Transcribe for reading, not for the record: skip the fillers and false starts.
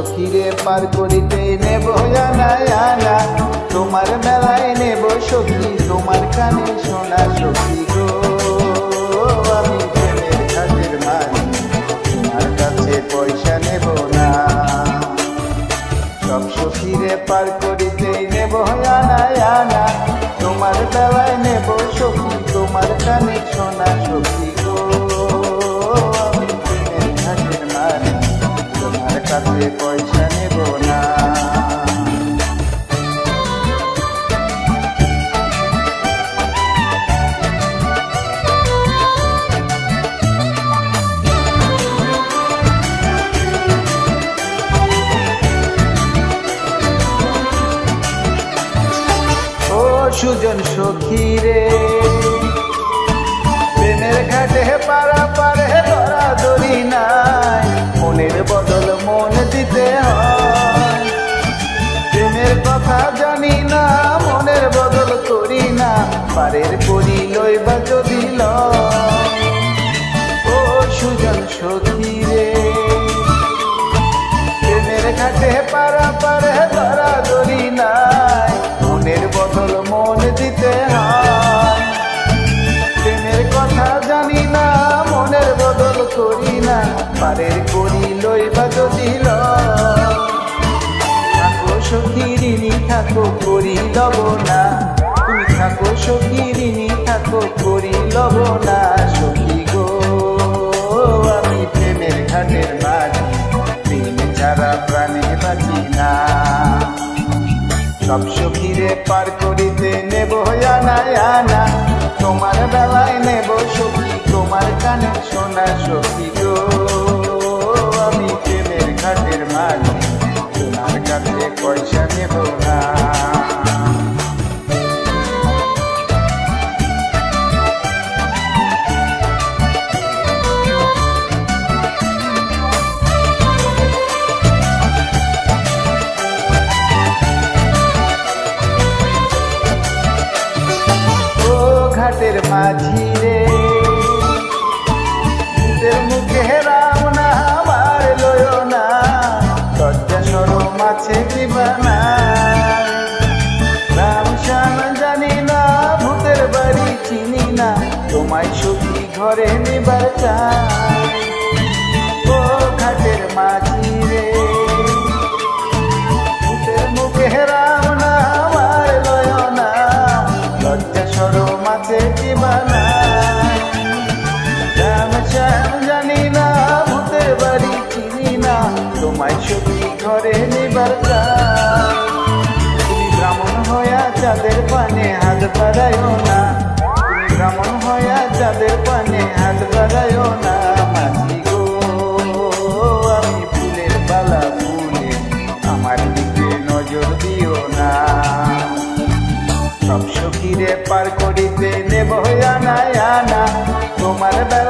সখীরে পার করিতে নেব আনা আনা, তোমার মেলায় নেব সখী তোমার কানে শোনা সখী গো। আমি প্রেমের ঘাটের মাঝি, তোমার কাছে পয়সা নেব না। সব সখীরে পার করিতে নেব আনা আনা, তোমার বেলায় নেব সখী তোমার কানে শোনা সখী গো। আমি প্রেমের ঘাটের মাঝি, তোমার কাছে পয়সা নেব না। সুজন সখী রে প্রেমের ঘাটে পারা পারে ধরা ধরি নাই, মনের বদল মন দিতে হয়। প্রেমের কথা জানি না মনের বদল করি না, পারের করি লইবা যদি লয়। ও সুজন সখী রে প্রেমের ঘাটে পারা পারে ধরা ধরি নাই, মনের বদল মন দিতে হয়। প্রেমের কথা জানি না মনের বদল করি না, পারের করি লইবা যদি লয়। থাকো সখী ঋণী থাকো করি লব না, তুমি থাকো সখী ঋণী থাকো করি লব না সখী গো। আমি প্রেমের ঘাটের মাঝি, প্রেম ছাড়া প্রাণে বাঁচি না। সব সখীরে পার করিতে নেব আনা আনা, তোমার বেলায় নেব সখী তোমার কানে শোনা সখী গো। আমি প্রেমের ঘাটের মাঝি, তোমার কাছে পয়সা নেব না। ঘাটের মাঝি রে ভূতের মুখে রাম না আমার লয় না, লজ্জা সরম আছে দিবানা। রাম শ্যাম জানি না ভূতের বাড়ি চিনি না, তোমায় সখী ঘরে নিবার চাই। ও ঘাটের মাঝি রে ভূতের মুখে রাম না আমার লয় না, লজ্জা সরম আছে দিবানা। রাম শ্যাম জানি না ভূতের বাড়ি চিনি না, তোমায় সখী ঘরে নিবার চাই। তুমি ব্রাহ্মণ হইয়া চাঁদের পানে হাত বাড়াইও না, তুমি ব্রাহ্মণ হইয়া চাঁদের পানে হাত বাড়াইও না মাঝি গো। আমি ফুলের বালা ফুলে আমার দিকে নজর দিও না। সব সখীরে পার করিতে নেব আনা আনা, তোমার বেলা